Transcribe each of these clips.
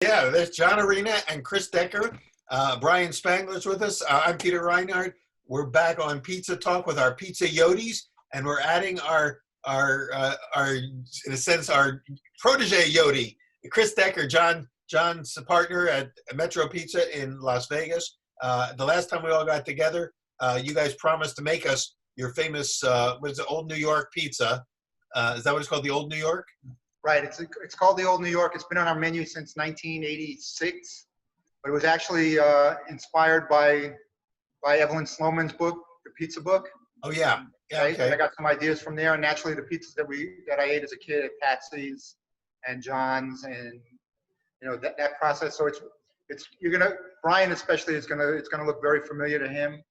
Yeah, there's John Arena and Chris Decker. Brian Spangler's with us. I'm Peter Reinhardt. We're back on Pizza Talk with our Pizza Yodis, and we're adding our in a sense our protege Yodi, Chris Decker, John's partner at Metro Pizza in Las Vegas. The last time we all got together, you guys promised to make us your famous what is it, Old New York pizza. Is that what it's called, the Old New York? Right. It's called the Old New York. It's been on our menu since 1986, but it was actually inspired by Evelyn Sloman's book, The Pizza Book. Oh yeah. Yeah. Right? Okay. I got some ideas from there, and naturally the pizzas that I ate as a kid at Patsy's and John's, and that process. So Brian especially it's gonna look very familiar to him.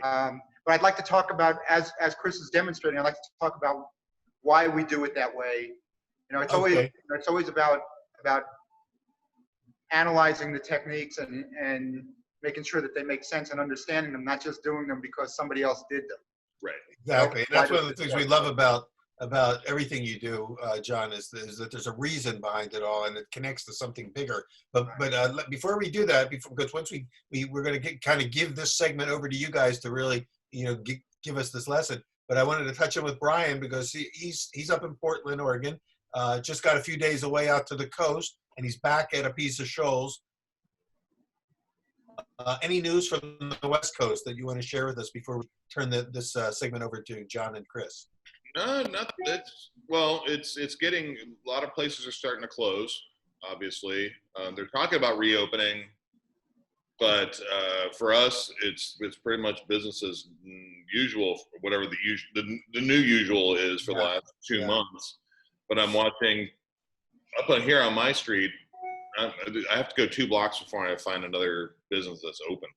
But I'd like to talk about, as Chris is demonstrating, I'd like to talk about why we do it that way. It's always about analyzing the techniques and making sure that they make sense and understanding them, not just doing them because somebody else did them. Right. Exactly. And that's one of the things we love about everything you do, John, is that there's a reason behind it all, and it connects to something bigger. But before we do that, because once we're going to kind of give this segment over to you guys to really give us this lesson. But I wanted to touch on with Brian because he's up in Portland, Oregon. Just got a few days away out to the coast, and he's back at a piece of Shoals. Any news from the West Coast that you want to share with us before we turn this segment over to John and Chris? Not it's getting, a lot of places are starting to close, obviously. They're talking about reopening, but for us, it's pretty much business as usual, whatever the new usual is for the last 2 months. But I'm watching up on here on my street. I have to go 2 blocks before I find another business that's open.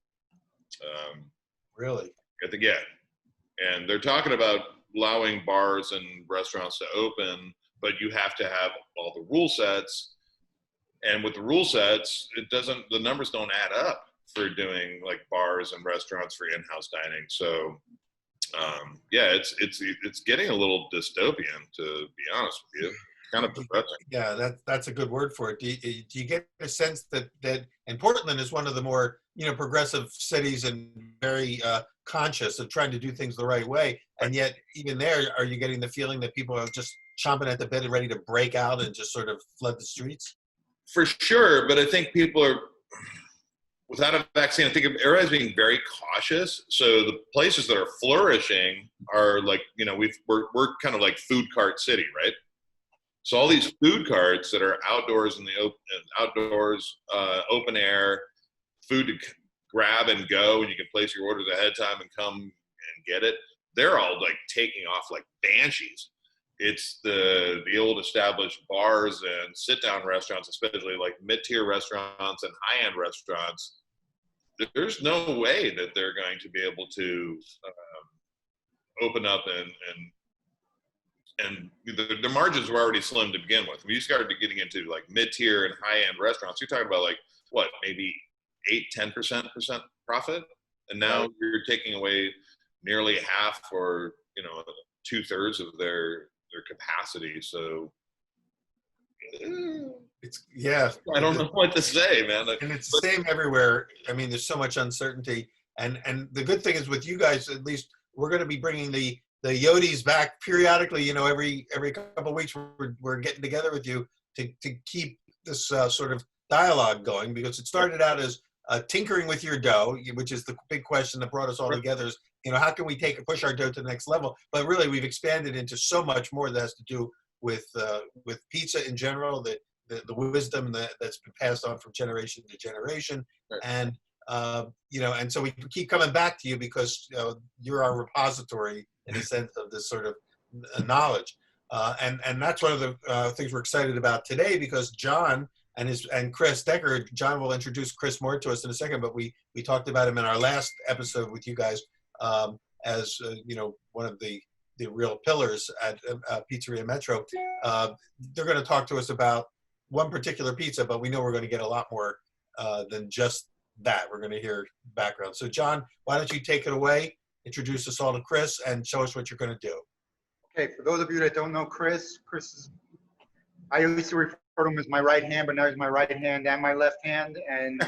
Really? I think, yeah. And they're talking about allowing bars and restaurants to open, but you have to have all the rule sets. And with the rule sets, the numbers don't add up for doing like bars and restaurants for in-house dining. So it's getting a little dystopian, to be honest with you. Kind of depressing. Yeah, that's a good word for it. Do you get a sense that and Portland is one of the more progressive cities and very conscious of trying to do things the right way, and yet even there, are you getting the feeling that people are just chomping at the bit and ready to break out and just sort of flood the streets? For sure, but I think people are, without a vaccine, I think everybody's being very cautious. So the places that are flourishing are like, we're kind of like food cart city, right? So all these food carts that are outdoors in the open air, food to grab and go, and you can place your orders ahead of time and come and get it. They're all like taking off like banshees. It's the old established bars and sit-down restaurants, especially like mid-tier restaurants and high-end restaurants. There's no way that they're going to be able to open up and the margins were already slim to begin with. When you started getting into like mid-tier and high-end restaurants, you're talking about like what, maybe 8-10% profit, and now you're taking away nearly half or 2/3 of their capacity. So it's I don't know what to say, man. And it's the same everywhere. I mean, there's so much uncertainty, and the good thing is with you guys, at least we're going to be bringing the Yodis back periodically. Every couple of weeks we're getting together with you to keep this sort of dialogue going, because it started out as tinkering with your dough, which is the big question that brought us all together. Is how can we push our dough to the next level? But really, we've expanded into so much more that has to do with pizza in general, the wisdom that's been passed on from generation to generation, and and so we keep coming back to you because you're our repository in a sense of this sort of knowledge, and that's one of the things we're excited about today, because John and Chris Decker. John will introduce Chris more to us in a second, but we talked about him in our last episode with you guys as one of the real pillars at Pizzeria Metro. They're going to talk to us about one particular pizza, but we know we're going to get a lot more than just that. We're going to hear background. So John, why don't you take it away, introduce us all to Chris, and show us what you're going to do. Okay, for those of you that don't know Chris is, I used to refer to him as my right hand, but now he's my right hand and my left hand. And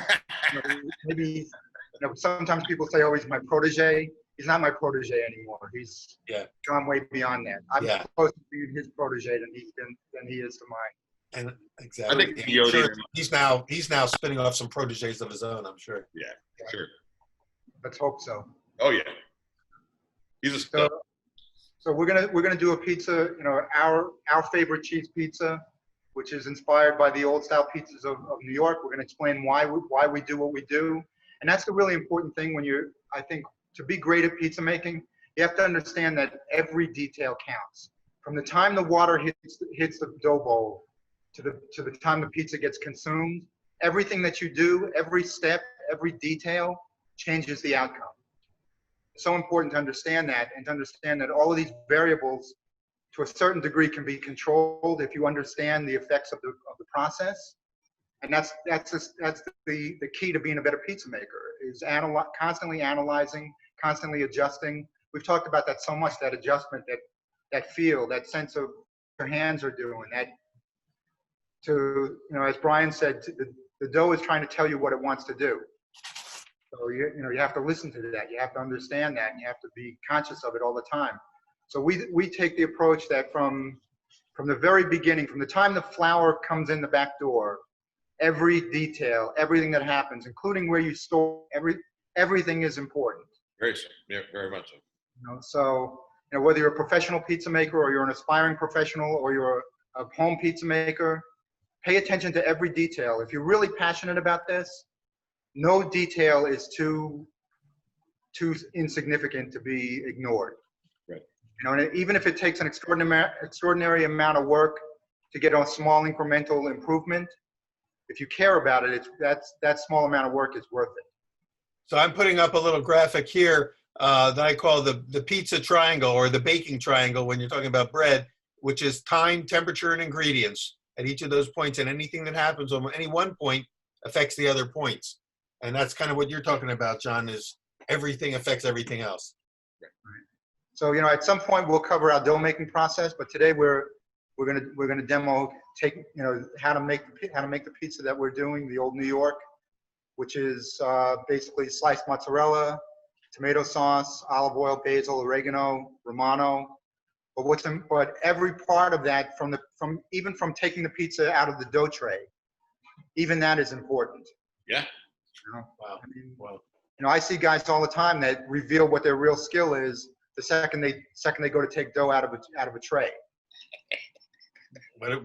maybe sometimes people say, "Oh, he's my protege." He's not my protege anymore. He's gone way beyond that. I'm closer to being his protege than he is to mine. And exactly. I think Yodi, sure he's now spinning off some proteges of his own, I'm sure. Yeah, sure. Let's hope so. Oh yeah. He's a stud. So we're gonna do a pizza, our favorite cheese pizza, which is inspired by the old style pizzas of New York. We're gonna explain why we do what we do, and that's the really important thing when I think to be great at pizza making, you have to understand that every detail counts. From the time the water hits the dough bowl to the time the pizza gets consumed, everything that you do, every step, every detail changes the outcome. It's so important to understand that, and to understand that all of these variables to a certain degree can be controlled if you understand the effects of the process. And that's the key to being a better pizza maker, is constantly analyzing, constantly adjusting. We've talked about that so much, that adjustment, that feel, that sense of your hands are doing that. As Brian said, the dough is trying to tell you what it wants to do. So you have to listen to that. You have to understand that, and you have to be conscious of it all the time. So we take the approach that from the very beginning, from the time the flour comes in the back door, every detail, everything that happens, including where you store everything is important. Very so. Yeah, very much so. So whether you're a professional pizza maker or you're an aspiring professional or you're a home pizza maker, pay attention to every detail. If you're really passionate about this, no detail is too insignificant to be ignored. Right. And even if it takes an extraordinary amount of work to get a small incremental improvement, if you care about it, that small amount of work is worth it. So I'm putting up a little graphic here that I call the pizza triangle, or the baking triangle when you're talking about bread, which is time, temperature, and ingredients at each of those points. And anything that happens on any one point affects the other points. And that's kind of what you're talking about, John, is everything affects everything else. Right. So, at some point we'll cover our dough making process, but today we're gonna demo how to make the pizza that we're doing, the Old New York, which is basically sliced mozzarella, tomato sauce, olive oil, basil, oregano, Romano. But every part of that, even from taking the pizza out of the dough tray, even that is important. Yeah. Wow. I see guys all the time that reveal what their real skill is the second they go to take dough out of a tray.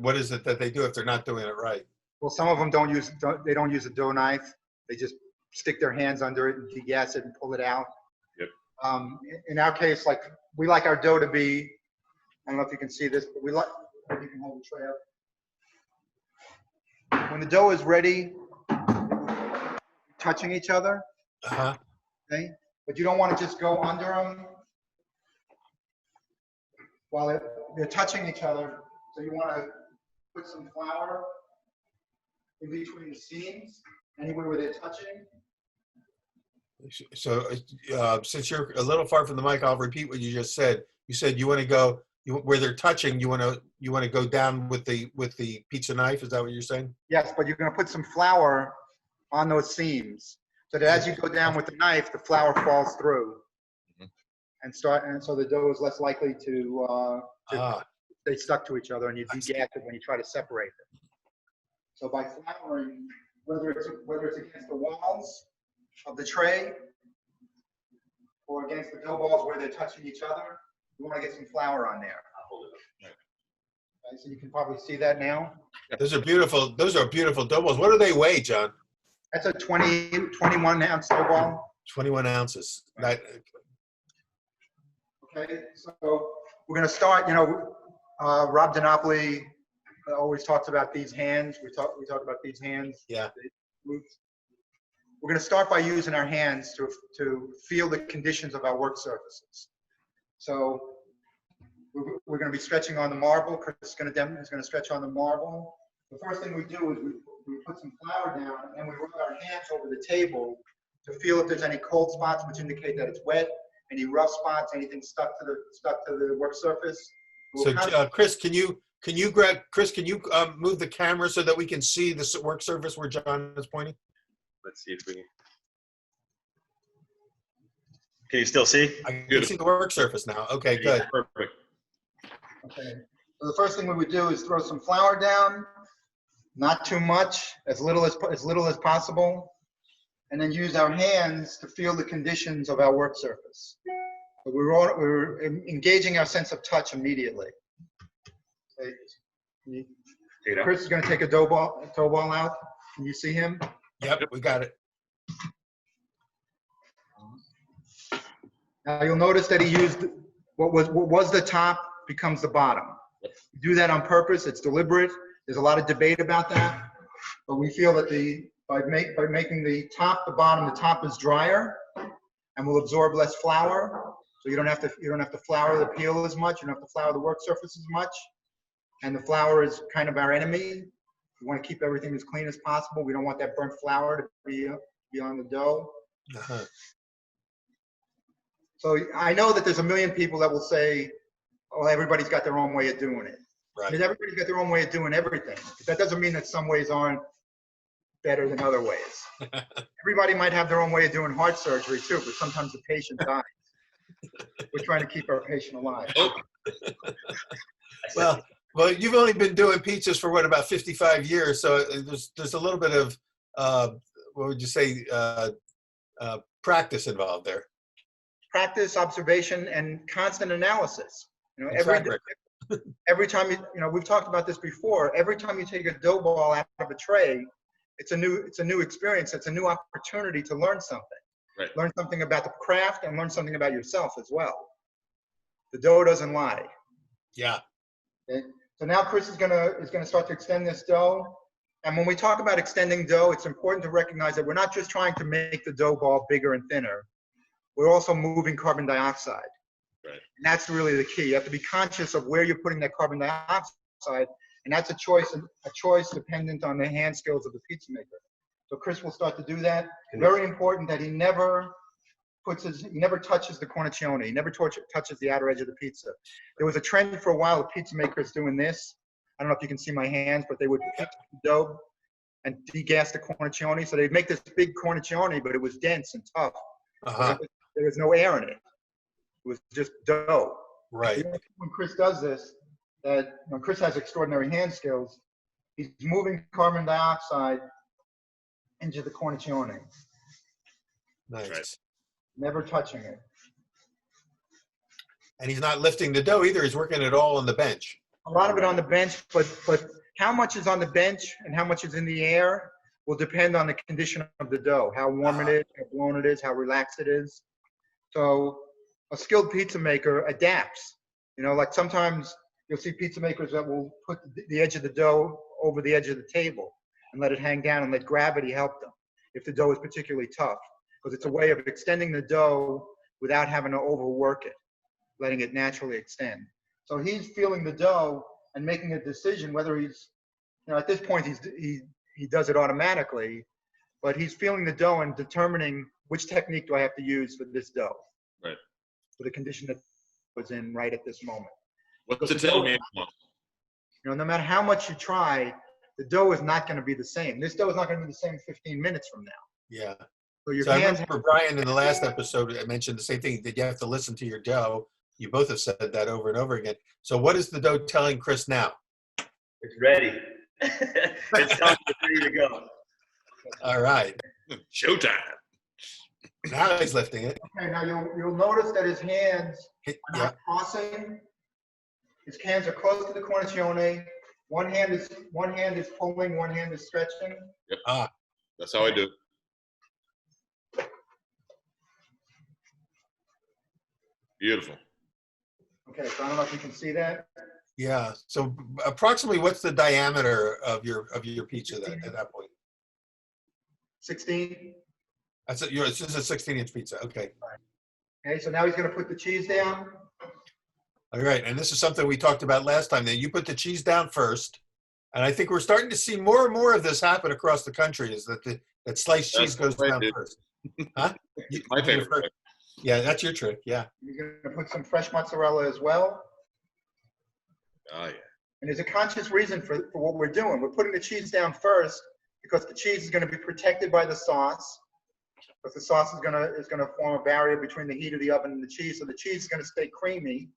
What is it that they do if they're not doing it right? Well, some of them don't use a dough knife. They just stick their hands under it and degas it and pull it out. Yep. In our case, we like our dough to be, I don't know if you can see this, but you can hold the tray up. When the dough is ready, touching each other. Uh-huh. Okay? But you don't want to just go under them while they're touching each other. So you want to put some flour in between the seams, anywhere where they're touching. So since you're a little far from the mic, I'll repeat what you just said. You said you want to go where they're touching. You want to go down with the pizza knife. Is that what you're saying? Yes, but you're going to put some flour on those seams, so that as you go down with the knife, the flour falls through, and so the dough is less likely to stay stuck to each other, and you degas it when you try to separate them. So by flouring, whether it's against the walls of the tray or against the dough balls where they're touching each other, you want to get some flour on there. Okay, so you can probably see that now. Those are beautiful dough balls. What do they weigh, John? That's a 21 ounce dough ball. 21 ounces. Okay, so we're going to start. Rob DiNapoli always talks about these hands. We talk about these hands. Yeah. We're going to start by using our hands to feel the conditions of our work surfaces. So we're going to be stretching on the marble. Chris is going to stretch on the marble. The first thing we do is we put some flour down, and we rub our hands over the table to feel if there's any cold spots, which indicate that it's wet, any rough spots, anything stuck to the work surface. So Chris, can you Can you grab, Chris, can you move the camera so that we can see the work surface where John is pointing? Let's see if we can you still see? I can see the work surface now. Okay, good. Perfect. Okay. So the first thing we would do is throw some flour down, not too much, as little as possible, and then use our hands to feel the conditions of our work surface. So we're engaging our sense of touch immediately. Okay. Chris is going to take a dough ball out. Can you see him? Yep, we got it. Now you'll notice that he used what was the top becomes the bottom. We do that on purpose. It's deliberate. There's a lot of debate about that, but we feel that by making the top the bottom, the top is drier and will absorb less flour. So you don't have to flour the peel as much. You don't have to flour the work surface as much. And the flour is kind of our enemy. We want to keep everything as clean as possible. We don't want that burnt flour to be on the dough. Uh-huh. So I know that there's a million people that will say, oh, everybody's got their own way of doing it. Right. I mean, everybody's got their own way of doing everything. But that doesn't mean that some ways aren't better than other ways. Everybody might have their own way of doing heart surgery too, but sometimes the patient dies. We're trying to keep our patient alive. Well, you've only been doing pizzas for what, about 55 years, so there's a little bit of what would you say, practice involved there. Practice, observation, and constant analysis. You know, Exactly. every time we've talked about this before. Every time you take a dough ball out of a tray, it's a new experience. It's a new opportunity to learn something. Right. Learn something about the craft and learn something about yourself as well. The dough doesn't lie. Yeah. Okay? So now Chris is gonna start to extend this dough. And when we talk about extending dough, it's important to recognize that we're not just trying to make the dough ball bigger and thinner. We're also moving carbon dioxide. Right. And that's really the key. You have to be conscious of where you're putting that carbon dioxide, and that's a choice dependent on the hand skills of the pizza maker. So Chris will start to do that. Very important that he never touches the cornicione. He never touches the outer edge of the pizza. There was a trend for a while of pizza makers doing this. I don't know if you can see my hands, but they would put the dough and degas the cornicione. So they'd make this big cornicione, but it was dense and tough. Uh-huh. There was no air in it. It was just dough. Right. When Chris does this, Chris has extraordinary hand skills. He's moving carbon dioxide into the cornicione, Nice. Right. never touching it. And he's not lifting the dough either. He's working it all on the bench. A lot of it on the bench, but how much is on the bench and how much is in the air will depend on the condition of the dough, how warm it is, how blown it is, how relaxed it is. So a skilled pizza maker adapts. You know, like sometimes you'll see pizza makers that will put the edge of the dough over the edge of the table and let it hang down and let gravity help them if the dough is particularly tough, because it's a way of extending the dough without having to overwork it, letting it naturally extend. So he's feeling the dough and making a decision whether he's, at this point he does it automatically, but he's feeling the dough and determining which technique do I have to use for this dough. Right. For the condition that it was in right at this moment. What's it tell me? No matter how much you try, the dough is not going to be the same. This dough is not going to be the same 15 minutes from now. Yeah. So your So I hands. remember Brian in the last episode, I mentioned the same thing, that you have to listen to your dough. You both have said that over and over again. So what is the dough telling Chris now? It's ready. It's time. It's ready to go. All right. Showtime. Now he's lifting it. Okay, now you'll notice that his hands are Yeah. not crossing. His hands are close to the cornicione. One hand is pulling, one hand is stretching. Ah, That's how I do it. Beautiful. Okay, so I don't know if you can see that. yeah. So approximately what's the diameter of your pizza at that point? 16. That's it. It's just a 16-inch pizza. Okay. Okay, so now he's going to put the cheese down. All right. And this is something we talked about last time. That you put the cheese down first, and I think we're starting to see more and more of this happen across the country. Is that sliced cheese goes what I down do. first? Huh? My favorite. Yeah, that's your trick. Yeah. He's going to put some fresh mozzarella as well. Oh yeah. And there's a conscious reason for what we're doing. We're putting the cheese down first because the cheese is going to be protected by the sauce. Because the sauce is going to form a barrier between the heat of the oven and the cheese, so the cheese is going to stay creamy,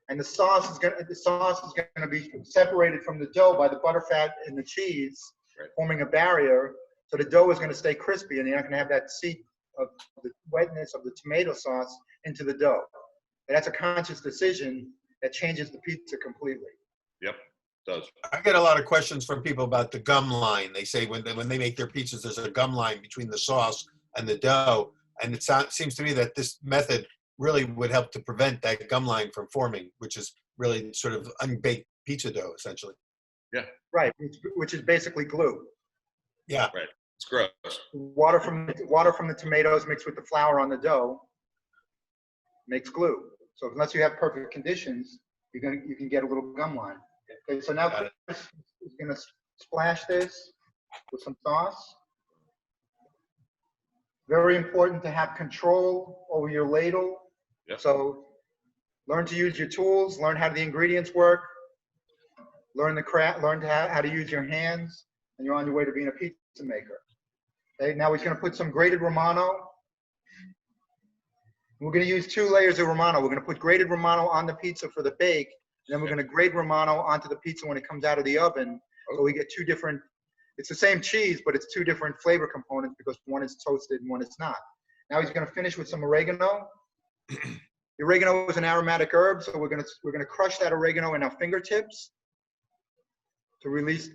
and the sauce is going to be separated from the dough by the butterfat in the cheese, Right. forming a barrier. So the dough is going to stay crispy, and you're not going to have that seep of the wetness of the tomato sauce into the dough. And that's a conscious decision that changes the pizza completely. Yep, does. I get a lot of questions from people about the gum line. They say when they make their pizzas, there's a gum line between the sauce and the dough. And it seems to me that this method really would help to prevent that gum line from forming, which is really sort of unbaked pizza dough, essentially. Right, which is basically glue. Yeah. Right. It's gross. Water from the tomatoes mixed with the flour on the dough makes glue. So unless you have perfect conditions, you can get a little gum line. Okay, so now Chris is going to splash this with some sauce. Very important to have control over your ladle. Yep. So learn to use your tools, learn how the ingredients work, learn how to use your hands, and you're on your way to being a pizza maker. Okay, now he's going to put some grated Romano. We're going to use 2 layers of Romano. We're going to put grated Romano on the pizza for the bake, and then we're going to grate Romano onto the pizza when it comes out of the oven. So we get 2 different, it's the same cheese, but it's 2 different flavor components because one is toasted and one is not. Now he's going to finish with some oregano. The oregano is an aromatic herb, so we're going to crush that oregano in our fingertips to release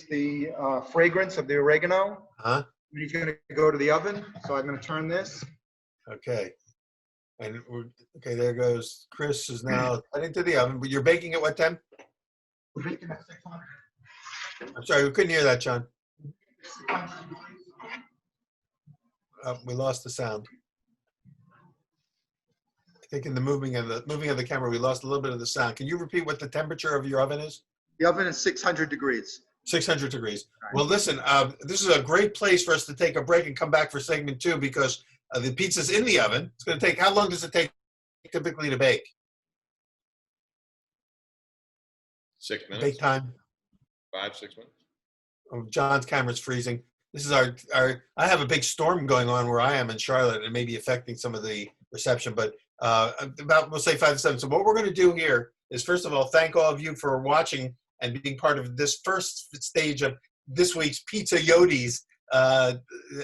the fragrance of the oregano. Huh? And he's going to go to the oven. So I'm going to turn this. Okay. And okay, there goes. Chris is now heading to the oven. But you're baking at what time? We're baking at 600. I'm sorry, we couldn't hear that, John. We lost the sound. I think in the moving of the camera, we lost a little bit of the sound. Can you repeat what the temperature of your oven is? The oven is 600 degrees. 600 degrees. Well, listen, this is a great place for us to take a break and come back for segment 2 because the pizza's in the oven. It's going to take, how long does it take typically to bake? 6 minutes. Bake time. 5, 6 minutes. Oh, John's camera's freezing. This is our, I have a big storm going on where I am in Charlotte and maybe affecting some of the reception, but we'll say 5 to 7. So what we're going to do here is, first of all, thank all of you for watching and being part of this first stage of this week's Pizza Yodi's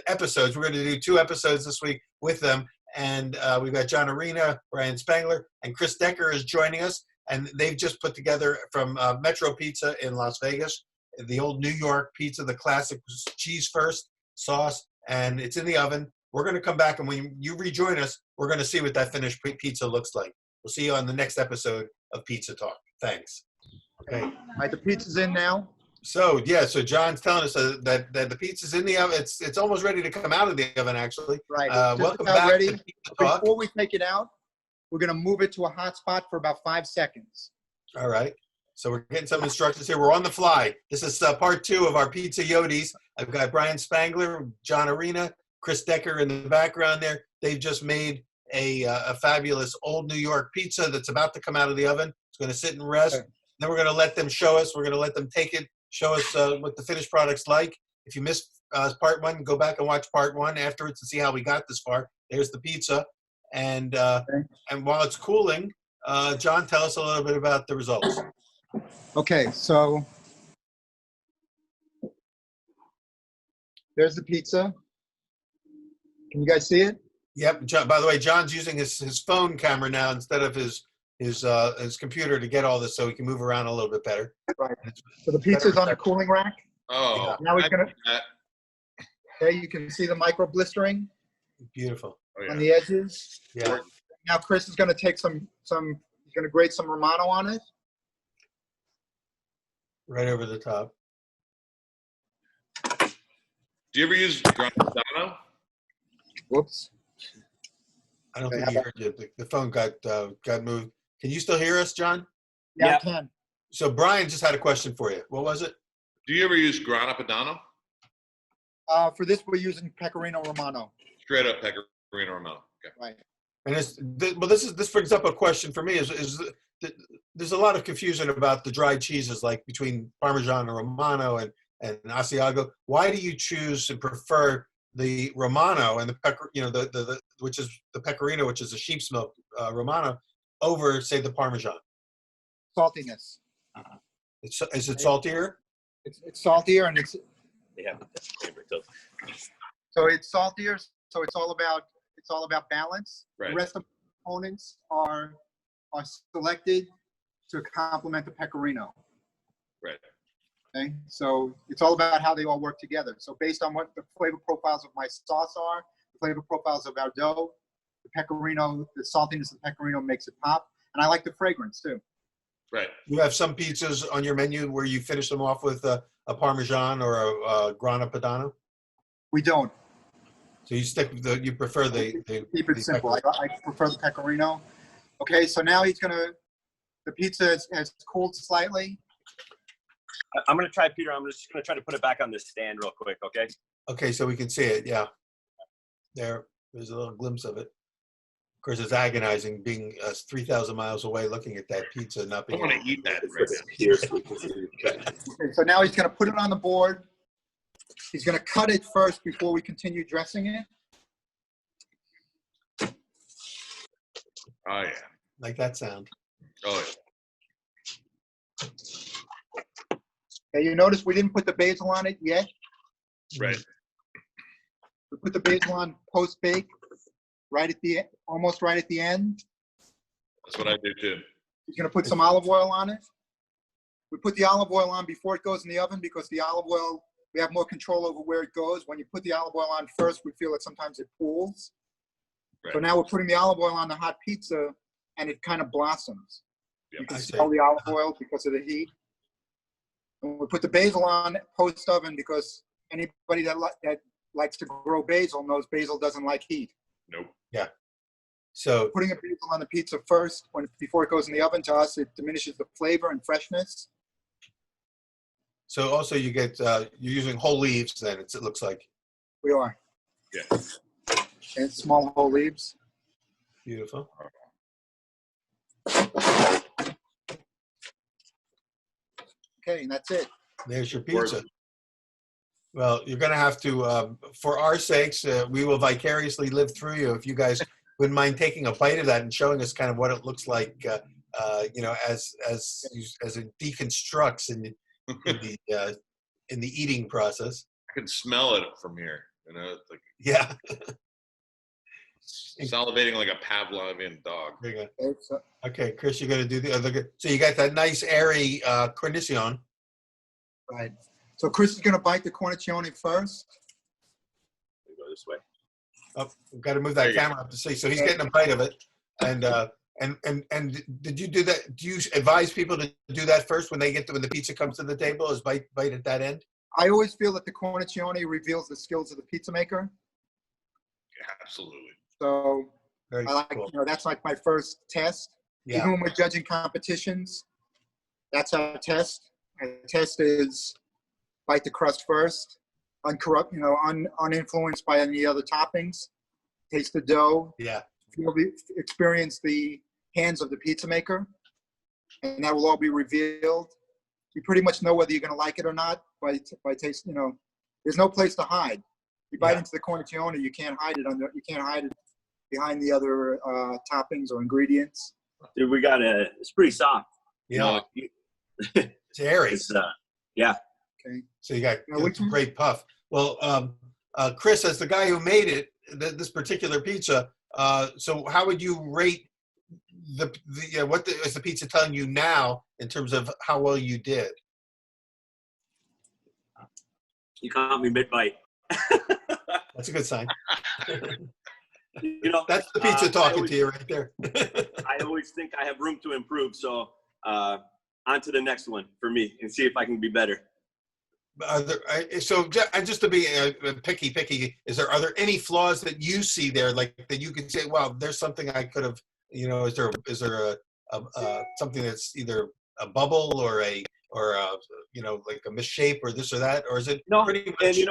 episodes. We're going to do 2 episodes this week with them. And we've got John Arena, Brian Spangler, and Chris Decker is joining us. And they've just put together from Metro Pizza in Las Vegas, the old New York pizza, the classic cheese first, sauce, and it's in the oven. We're going to come back, and when you rejoin us, we're going to see what that finished pizza looks like. We'll see you on the next episode of Pizza Talk. Thanks. Okay. All right, the pizza's in now. So, yeah, so John's telling us that the pizza's in the oven. It's almost ready to come out of the oven, actually. Right. Welcome back ready. to Pizza Talk. Before we take it out, we're going to move it to a hot spot for about 5 seconds. All right. So we're getting some instructions here. We're on the fly. This is part 2 of our Pizza Yodis. I've got Brian Spangler, John Arena, Chris Decker in the background there. They've just made a fabulous old New York pizza that's about to come out of the oven. It's going to sit and rest. Okay. Then we're going to let them show us. We're going to let them take it, show us what the finished product's like. If you missed part 1, go back and watch part 1 afterwards to see how we got this far. There's the pizza. And while it's cooling, John, tell us a little bit about the results. Okay, so there's the pizza. Can you guys see it? Yep. John, by the way, John's using his phone camera now instead of his computer to get all this, so he can move around a little bit better. Right. So the pizza's on the cooling rack. Oh. Now we're gonna. that- Okay, you can see the micro blistering Beautiful. Oh, yeah. on the edges. Yeah. Now Chris is gonna take some. He's gonna grate some Romano on it. Right over the top. Do you ever use Grana? Whoops. I don't Okay, think he heard you. The phone got moved. Can you still hear us, John? Yeah, Yeah. I can. So Brian just had a question for you. What was it? Do you ever use Grana Padano? For this, we're using Pecorino Romano. Straight up Pecorino Romano. Okay. Right. And this brings up a question for me. Is there's a lot of confusion about the dried cheeses, like between Parmesan and Romano and Asiago. Why do you choose and prefer the Romano and the which is the Pecorino, which is a sheep's milk Romano, over say the Parmesan? Saltiness. Is it saltier? It's saltier and it's Yeah. so it's saltier. So it's all about balance. Right. The rest of the components are selected to complement the pecorino. Right. Okay, so it's all about how they all work together. So based on what the flavor profiles of my sauce are, the flavor profiles of our dough, the pecorino, the saltiness of the pecorino makes it pop, and I like the fragrance too. Right. You have some pizzas on your menu where you finish them off with a Parmesan or a Grana Padano. We don't So you stick with you prefer the keep it simple. I prefer the pecorino. Okay, so now the pizza has cooled slightly. I'm going to try, Peter. I'm just going to try to put it back on this stand real quick, okay? Okay, so we can see it. Yeah, there's a little glimpse of it. Of course, it's agonizing being 3,000 miles away, looking at that pizza, not I being. want to eat that right now. Here, so we can see. Okay. Okay, so now he's going to put it on the board. He's going to cut it first before we continue dressing it. Oh yeah. Like that sound. Oh yeah. Okay, you notice we didn't put the basil on it yet. Right. We put the basil on post-bake, almost right at the end. That's what I do too. He's going to put some olive oil on it. We put the olive oil on before it goes in the oven because the olive oil, we have more control over where it goes. When you put the olive oil on first, we feel that sometimes it pools. Right. So now we're putting the olive oil on the hot pizza, and it kind of blossoms. Yep. You can I see. smell the olive oil because of the heat. And we put the basil on post-oven because anybody that likes to grow basil knows basil doesn't like heat. Nope. So Putting a basil on the pizza first, before it goes in the oven, to us, it diminishes the flavor and freshness. so also you get you're using whole leaves. Then it looks like We are. Yeah. And small whole leaves. beautiful. Okay, and that's it. There's your Word. pizza. Well, you're going to have to, for our sakes, we will vicariously live through you. If you guys wouldn't mind taking a bite of that and showing us kind of what it looks like, as it deconstructs in the eating process. I can smell it from here. You know, it's like Yeah. salivating like a Pavlovian dog. There you go. Okay, so Okay, Chris, you're going to do the other. So you got that nice airy cornicione. right. So Chris is going to bite the cornicione first. We go this way. Oh, we've got to move There that you go. camera up to see. So he's getting a bite of it. And did you do that? Do you advise people to do that first when the pizza comes to the table? Is bite at that end? I always feel that the cornicione reveals the skills of the pizza maker. Yeah, absolutely. So Very I like, cool. that's like my first test. Yeah. Even when we're judging competitions, that's our test. Our test is bite the crust first, uninfluenced by any other toppings. Taste the dough, Yeah. experience the hands of the pizza maker, and that will all be revealed. You pretty much know whether you're going to like it or not by taste. There's no place to hide. You bite Yeah. into the cornicione, you can't hide it behind the other toppings or ingredients. Dude, it's pretty soft. Yeah. You It's airy. it's, yeah. Okay. So you got Now, it's a great puff. Well, Chris, as the guy who made it, this particular pizza, so how would you rate what is the pizza telling you now in terms of how well you did? You caught me mid-bite. That's a good sign. That's That's the pizza talking to you right there. I always think I have room to improve. So on to the next one for me and see if I can be better. So just to be picky, are there any flaws that you see there, like that you could say, well, there's something I could have, is there a something that's either a bubble or like a misshape or this or that, or is it pretty much? And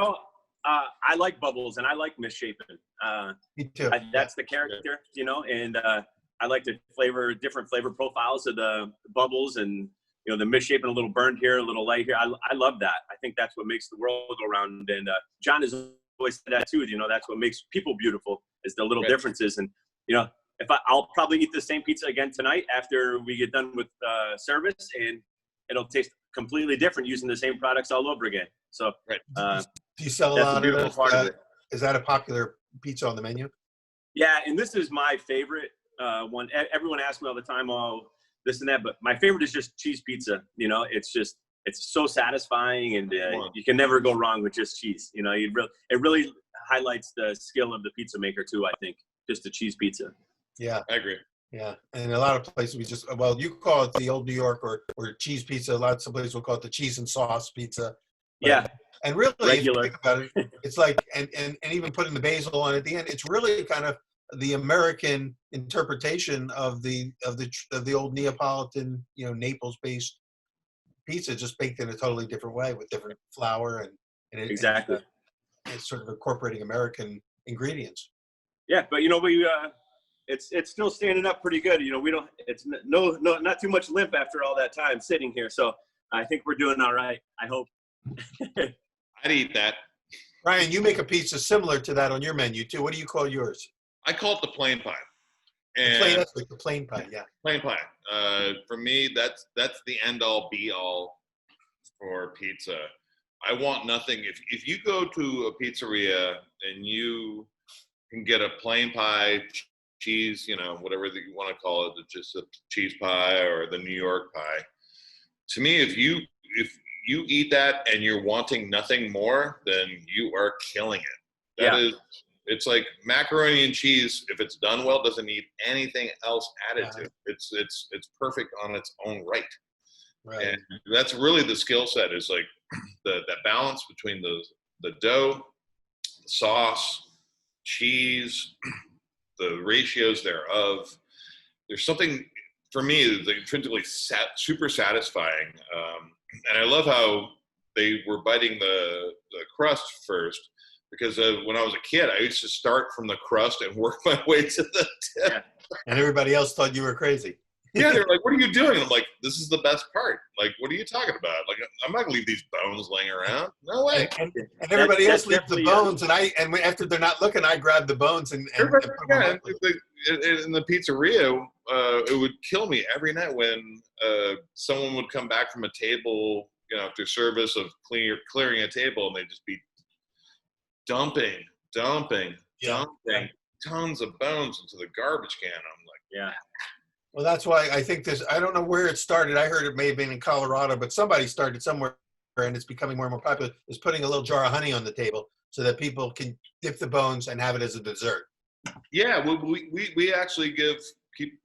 I like bubbles and I like misshapen. Me too. That's the character, and I like to different flavor profiles of the bubbles, and the misshapen, a little burned here, a little light here. I love that. I think that's what makes the world go round. And John has always said that too. That's what makes people beautiful, is the little differences. And if I'll probably eat the same pizza again tonight after we get done with service, and it'll taste completely different using the same products all over again. So do you sell a that's lot the of beautiful those? part of it. Is that a popular pizza on the menu? Yeah, and this is my favorite one. Everyone asks me all the time, oh, this and that, but my favorite is just cheese pizza. It's so satisfying, and you can never go wrong with just cheese. It really highlights the skill of the pizza maker too, I think, just the cheese pizza. Yeah, I agree. yeah. And a lot of places you call it the old New York or cheese pizza. Lots of places will call it the cheese and sauce pizza. Yeah. And really, Regular. if you think about it, it's like, and even putting the basil on at the end, it's really kind of the American interpretation of the old Neapolitan, Naples-based pizza, just baked in a totally different way with different flour Exactly. It's sort of incorporating American ingredients. Yeah, but it's still standing up pretty good. It's not too much limp after all that time sitting here. So I think we're doing all right. I hope. I'd eat that. Ryan, you make a pizza similar to that on your menu too. What do you call yours? I call it the plain pie. That's like the plain pie, yeah. Plain pie. For me, that's the end all be all for pizza. I want nothing. If you go to a pizzeria and you can get a plain pie, cheese, whatever you want to call it, just a cheese pie or the New York pie. To me, if you eat that and you're wanting nothing more, then you are killing it. It's like macaroni and cheese. If it's done well, doesn't need anything else added to it. It's perfect on its own right. Right. And that's really the skill set, is like that balance between the dough, the sauce, cheese, the ratios thereof. There's something for me that's intrinsically super satisfying. And I love how they were biting the crust first, because when I was a kid, I used to start from the crust and work my way to the tip. Yeah. And everybody else thought you were crazy. Yeah, they were like, "What are you doing?" And I'm like, "This is the best part. Like, what are you talking about? Like, I'm not gonna leave these bones laying around. No way." And everybody else That's leaves the definitely, bones, and after they're not looking, I grab the bones and put them Yeah, up. in the pizzeria, it would kill me every night when someone would come back from a table, after service of clearing a table, and they'd just be dumping tons of bones into the garbage can. I'm like, yeah. Well, that's why I think I don't know where it started. I heard it may have been in Colorado, but somebody started somewhere, and it's becoming more and more popular, is putting a little jar of honey on the table so that people can dip the bones and have it as a dessert. yeah, we actually give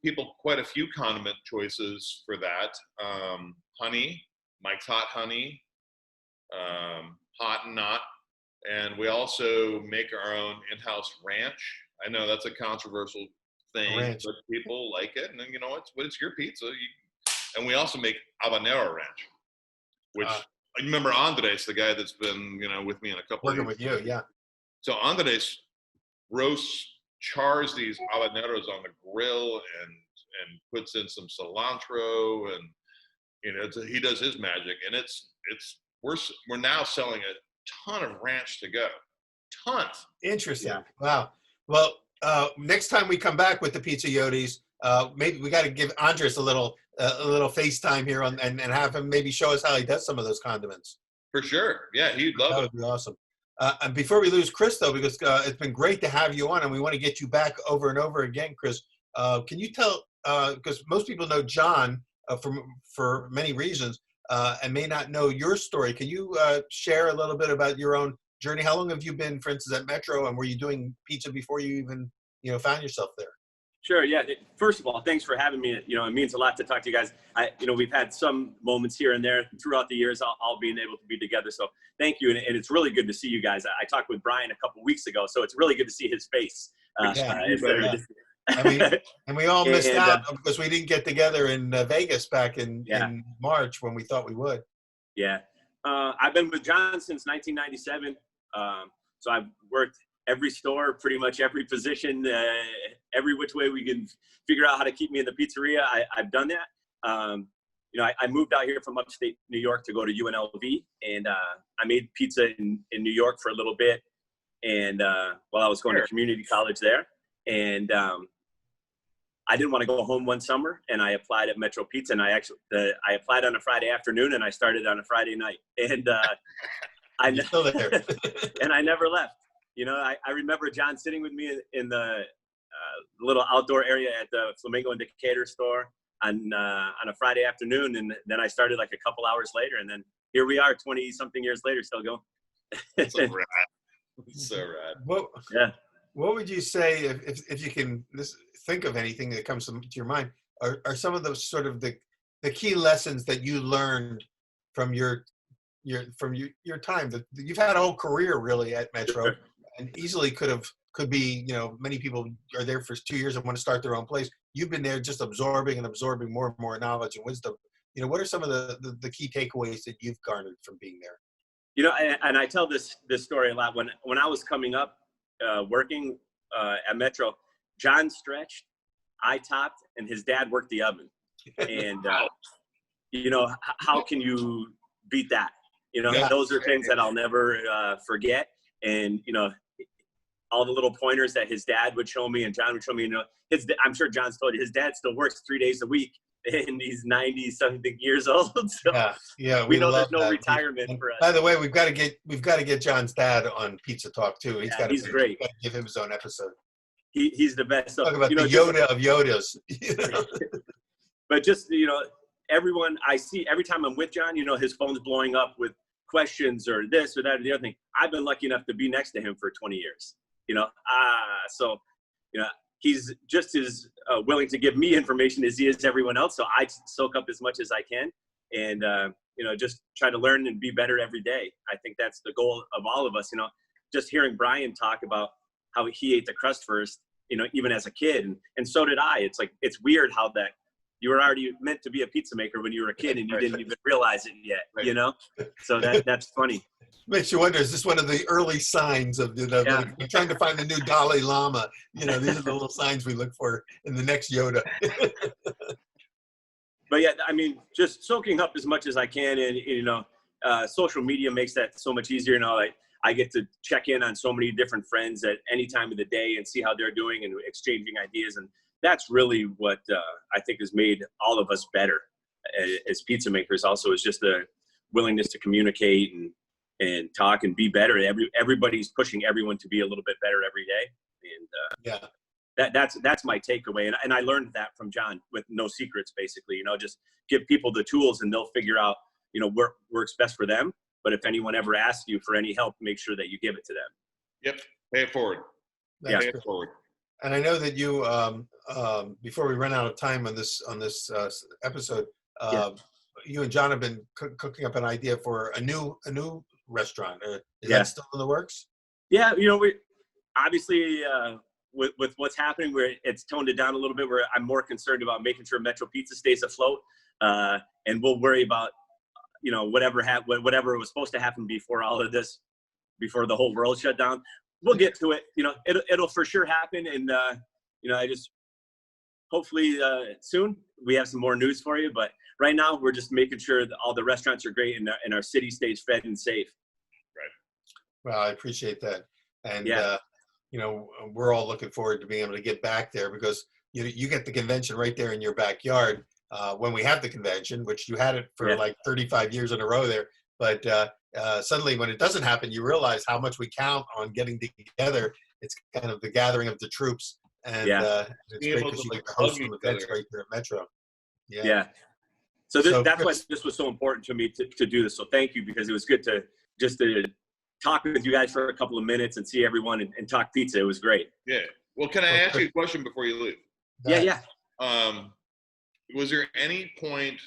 people quite a few condiment choices for that. Honey, Mike's Hot Honey, Hot and Not, and we also make our own in-house ranch. I know that's a controversial thing, Ranch. but people like it, and then it's your pizza. And we also make habanero ranch, which I remember Andres, the guy that's been with me in a couple Working of with you, yeah. So Andres chars these habaneros on the grill and puts in some cilantro, and he does his magic, and we're now selling a ton of ranch to go, tons. Interesting. Yeah. Wow. Well, next time we come back with the Pizza Yodis, maybe we got to give Andres a little FaceTime here and have him maybe show us how he does some of those condiments. For sure, yeah, he'd love That it. would be awesome. And before we lose Chris, though, because it's been great to have you on, and we want to get you back over and over again, Chris. Can you tell? Because most people know John for many reasons, and may not know your story. Can you share a little bit about your own journey? How long have you been, for instance, at Metro, and were you doing pizza before you even found yourself there? Sure. Yeah. First of all, thanks for having me. It means a lot to talk to you guys. We've had some moments here and there throughout the years, all being able to be together. So thank you. And it's really good to see you guys. I talked with Brian a couple of weeks ago, so it's really good to see his face. And we all missed out because we didn't get together in Vegas back in March when we thought we would. Yeah. I've been with John since 1997. So I've worked every store, pretty much every position, every which way we can figure out how to keep me in the pizzeria. I've done that. I moved out here from upstate New York to go to UNLV, and I made pizza in New York for a little bit, and while I was going to community college there, and I didn't want to go home one summer, and I applied at Metro Pizza, and I applied on a Friday afternoon, and I started on a Friday night, and You're still there. and I never left. I remember John sitting with me in the little outdoor area at the Flamingo and Decatur store on a Friday afternoon, and then I started like a couple hours later, and then here we are 20 something years later, still going. So rad. So rad. What would you say if you can think of anything that comes to your mind? Are some of those sort of the key lessons that you learned from your time? That you've had a whole career really at Metro, and easily could be, many people are there for 2 years and want to start their own place. You've been there just absorbing more and more knowledge and wisdom. What are some of the key takeaways that you've garnered from being there? And I tell this story a lot. When I was coming up, working at Metro, John stretched, I topped, and his dad worked the oven. And, how can you beat that? Those are things that I'll never forget. And, all the little pointers that his dad would show me and John would show me, I'm sure John's told you, his dad still works 3 days a week, and he's 90-something years old. So yeah, we know there's no that. retirement for us. By the way, we've got to get John's dad on Pizza Talk too. He's great. Got to give him his own episode. He's the best. Talk about the Yoda of Yodas. But just everyone I see every time I'm with John, his phone's blowing up with questions or this or that or the other thing. I've been lucky enough to be next to him for 20 years. He's just as willing to give me information as he is everyone else. So I soak up as much as I can, and just try to learn and be better every day. I think that's the goal of all of us. Just hearing Brian talk about how he ate the crust first, even as a kid, and so did I. It's like, it's weird how that you were already meant to be a pizza maker when you were a kid and you didn't even realize it yet. So that's funny. Makes you wonder, is this one of the early signs of we're trying to find the new Dalai Lama? These are the little signs we look for in the next Yoda. But yeah, I mean, just soaking up as much as I can, and social media makes that so much easier. I get to check in on so many different friends at any time of the day and see how they're doing and exchanging ideas, and that's really what I think has made all of us better as pizza makers. Also, is just the willingness to communicate and talk and be better. Everybody's pushing everyone to be a little bit better every day, and that's my takeaway. And I learned that from John with no secrets, basically. Just give people the tools and they'll figure out what works best for them. But if anyone ever asks you for any help, make sure that you give it to them. Yep, pay it forward. Pay it forward. And I know that you, before we run out of time on this episode, you and John have been cooking up an idea for a new restaurant. Is that still in the works? Yeah, we obviously with what's happening, where it's toned it down a little bit. Where I'm more concerned about making sure Metro Pizza stays afloat, and we'll worry about whatever was supposed to happen before all of this, before the whole world shut down. We'll get to it. It'll for sure happen, and I just hopefully soon we have some more news for you. But right now, we're just making sure that all the restaurants are great and our city stays fed and safe. Right. Well, I appreciate that, and we're all looking forward to being able to get back there, because you get the convention right there in your backyard. When we have the convention, which you had it for like 35 years in a row there, but suddenly when it doesn't happen, you realize how much we count on getting together. It's kind of the gathering of the troops, and it's great because you get to host some events right there at Metro. Yeah. So that's why this was so important to me to do this. So thank you, because it was good to talk with you guys for a couple of minutes and see everyone and talk pizza. It was great. Yeah. Well, can I ask you a question before you leave? Yeah. Was there any point,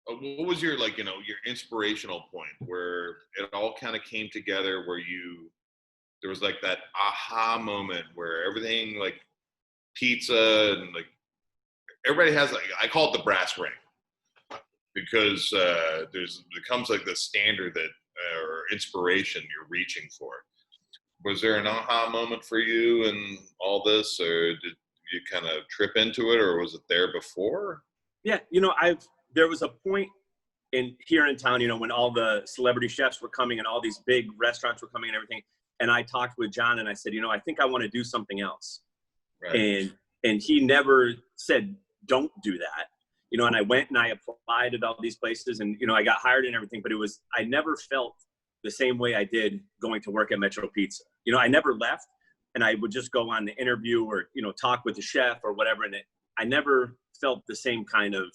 what was your, your inspirational point where it all kind of came together, where there was like that aha moment where everything, like pizza and like everybody has, I call it the brass ring, because becomes like the standard that, or inspiration you're reaching for. Was there an aha moment for you and all this, or did you kind of trip into it, or was it there before? Yeah, there was a point here in town, when all the celebrity chefs were coming and all these big restaurants were coming and everything. And I talked with John and I said, I think I want to do something else. Right. And he never said, don't do that. And I went and I applied at all these places and, I got hired and everything, but I never felt the same way I did going to work at Metro Pizza. I never left, and I would just go on the interview or, talk with the chef or whatever. And I never felt the same kind of,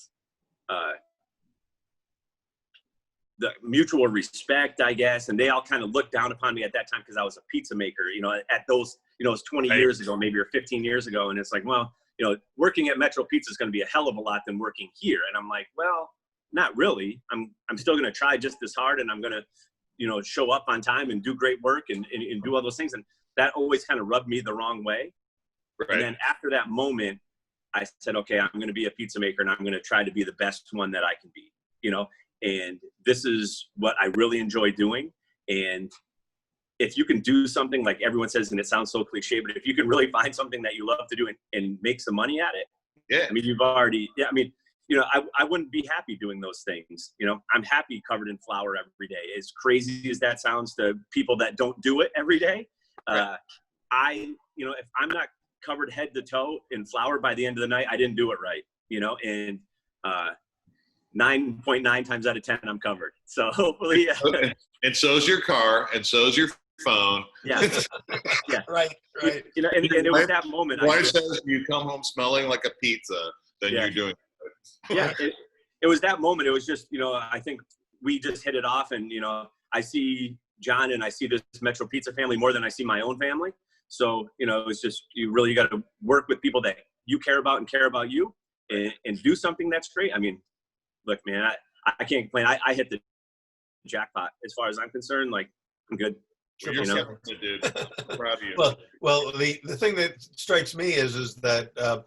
the mutual respect, I guess. And they all kind of looked down upon me at that time because I was a pizza maker, at those, it was 20 years ago, maybe, or 15 years ago. And it's like, well, working at Metro Pizza is going to be a hell of a lot than working here. And I'm like, well, not really. I'm still going to try just as hard, and I'm going to, show up on time and do great work and do all those things. And that always kind of rubbed me the wrong way. Right. And then after that moment, I said, okay, I'm going to be a pizza maker, and I'm going to try to be the best one that I can be, and this is what I really enjoy doing. And if you can do something, like everyone says, and it sounds so cliche, but if you can really find something that you love to do and make some money at it, yeah. I mean, I wouldn't be happy doing those things. I'm happy covered in flour every day. As crazy as that sounds to people that don't do it every day, Right. if I'm not covered head to toe in flour by the end of the night, I didn't do it right, and 9.9 times out of 10, I'm covered. So hopefully, and so's your car, and so's your phone. Yeah. Yeah. Right. And it was that moment. Wife says you come home smelling like a pizza, then Yeah. you're doing it. Yeah, it was that moment. It was just, I think we just hit it off, and, I see John and I see this Metro Pizza family more than I see my own family. So, it's just, you really got to work with people that you care about and care about you, and do something that's great. I mean, look, man, I can't complain. I hit the jackpot as far as I'm concerned. Like, I'm good. Well, you're killing it, dude. I'm proud of you. Well, the thing that strikes me is that,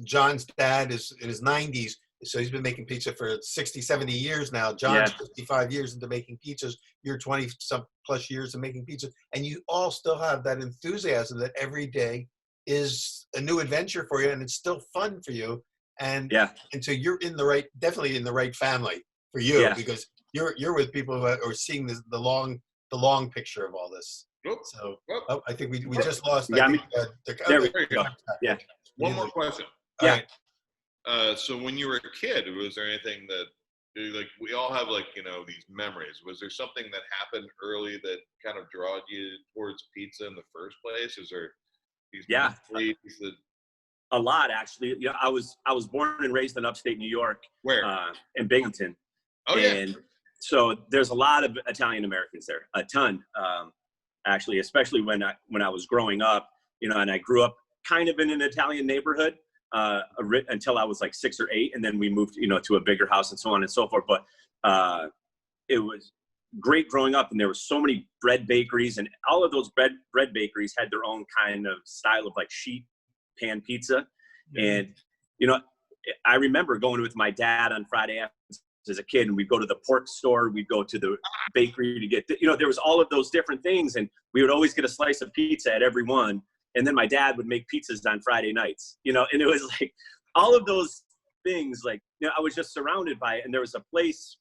John's dad is in his 90s, so he's been making pizza for 60, 70 years now. John's 55 years into making pizzas. You're 20 some plus years of making pizza, and you all still have that enthusiasm that every day is a new adventure for you, and it's still fun for you. And so you're definitely in the right family for you, because you're with people who are seeing the long picture of all this. Whoop. So Whoop. I think we just lost. There we go. Yeah. One more question. Yeah. So when you were a kid, was there anything that, like, we all have, like, these memories. Was there something that happened early that kind of drawed you towards pizza in the first place? Is there these memories that... A lot, actually. I was born and raised in upstate New York. Where? In Binghamton. Oh, yeah. And so there's a lot of Italian Americans there, a ton, actually, especially when I was growing up, and I grew up kind of in an Italian neighborhood until I was like 6 or 8, and then we moved, to a bigger house and so on and so forth. But it was great growing up, and there were so many bread bakeries, and all of those bread bakeries had their own kind of style of like sheet pan pizza. Mm-hmm. And I remember going with my dad on Friday afternoons as a kid, and we'd go to the pork store, we'd go to the bakery to get there was all of those different things, and we would always get a slice of pizza at every one. And then my dad would make pizzas on Friday nights, and it was like all of those things, like, I was just surrounded by it. And there was a place,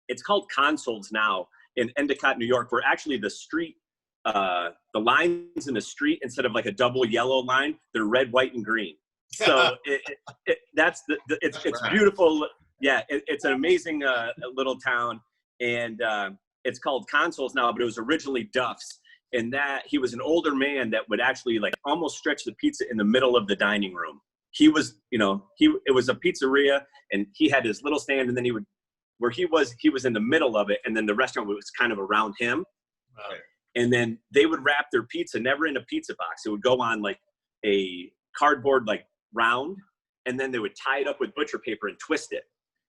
it's called Consoles now, in Endicott, New York, where actually the street, the lines in the street, instead of like a double yellow line, they're red, white, and green. So it's beautiful. Yeah, it's an amazing little town, and it's called Consoles now, but it was originally Duff's. And that he was an older man that would actually like almost stretch the pizza in the middle of the dining room. He was, it was a pizzeria, and he had his little stand, and then he was in the middle of it, and then the restaurant was kind of around him. Right. And then they would wrap their pizza never in a pizza box. It would go on like a cardboard like round, and then they would tie it up with butcher paper and twist it.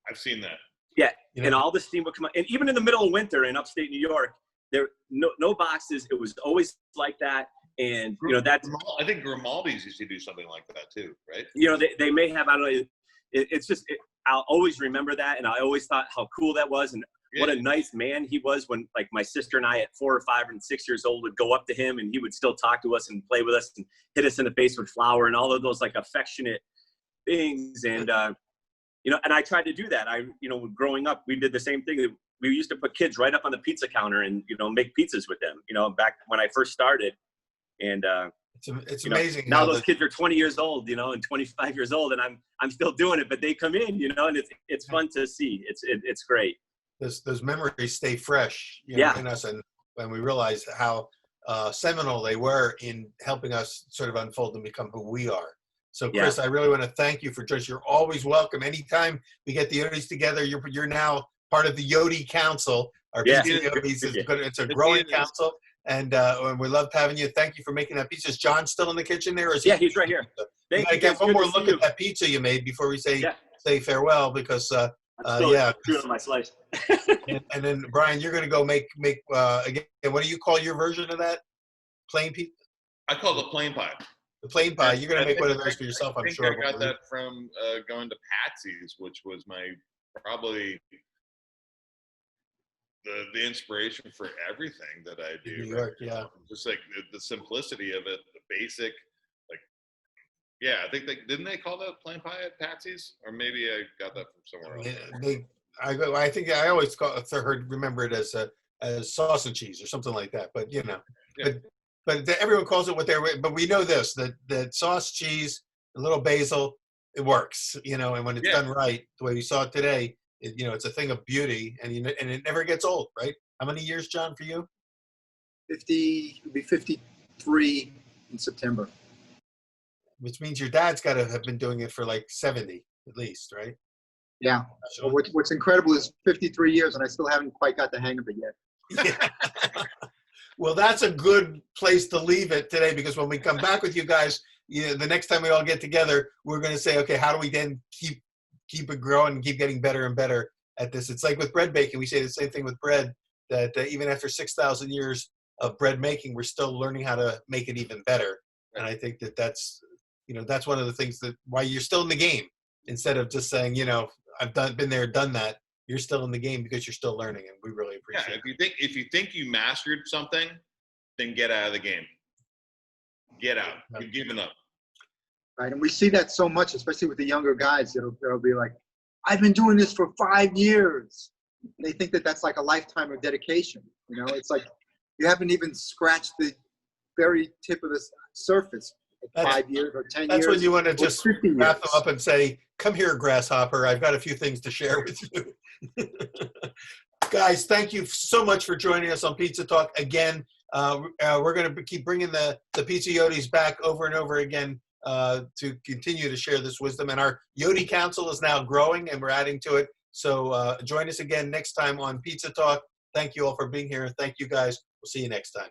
I've seen that. Yeah, and all the steam would come out. And even in the middle of winter in upstate New York, there no boxes. It was always like that. And that's, I think Grimaldi's used to do something like that too, right? They may have. I don't know. It's just I'll always remember that, and I always thought how cool that was. And what a nice man he was when, like, my sister and I at 4 or 5 and 6 years old would go up to him and he would still talk to us and play with us and hit us in the face with flour and all of those like affectionate things. And, and I tried to do that. Growing up, we did the same thing. We used to put kids right up on the pizza counter and, make pizzas with them, back when I first started. And, it's amazing. Now those kids are 20 years old, and 25 years old, and I'm still doing it, but they come in, and it's fun to see. It's great. Those memories stay fresh in us, and we realize how seminal they were in helping us sort of unfold and become who we are. So, Chris, I really want to thank you for just, you're always welcome. Anytime we get the Yodis together, you're now part of the Yodi Council. Our pizza Yodis is good. It's a growing council, and we loved having you. Thank you for making that pizza. Is John still in the kitchen there? Or is he's right here. We got to get one more look at that pizza you made before we say farewell, because chewing on my slice. and then Brian, you're going to go make again. What do you call your version of that? Plain pizza? I call it plain pie. The plain pie. You're going to make one of those for yourself, I'm sure. I got that from going to Patsy's, which was probably the inspiration for everything that I do. New York, Just like the simplicity of it, the basic, I think didn't they call that plain pie at Patsy's? Or maybe I got that from somewhere else. I think I always remember it as sauce and cheese or something like that. But but everyone calls it what they're. But we know this that sauce, cheese, a little basil, it works. And when it's done right, the way we saw it today, it's a thing of beauty, and it never gets old, right? How many years, John, for you? 50. It'll be 53 in September. Which means your dad's got to have been doing it for like 70 at least, right? Yeah. So what's incredible is 53 years, and I still haven't quite got the hang of it yet. Yeah. Well, that's a good place to leave it today, because when we come back with you guys, the next time we all get together, we're going to say, okay, how do we then keep it growing and keep getting better and better at this? It's like with bread baking. We say the same thing with bread, that even after 6,000 years of bread making, we're still learning how to make it even better. And I think that's one of the things why you're still in the game, instead of just saying, I've been there, done that. You're still in the game because you're still learning, and we really appreciate it. If you think you mastered something, then get out of the game. Get out. You've given up. Right, and we see that so much, especially with the younger guys. They'll be like, "I've been doing this for 5 years." They think that that's like a lifetime of dedication. It's like you haven't even scratched the very tip of the surface. 5 years or 10 years. That's when you want to just wrap them up and say, "Come here, grasshopper. I've got a few things to share with you." Guys, thank you so much for joining us on Pizza Talk again. We're going to keep bringing the Pizza Yodis back over and over again to continue to share this wisdom. And our Yodi Council is now growing, and we're adding to it. So join us again next time on Pizza Talk. Thank you all for being here. Thank you, guys. We'll see you next time.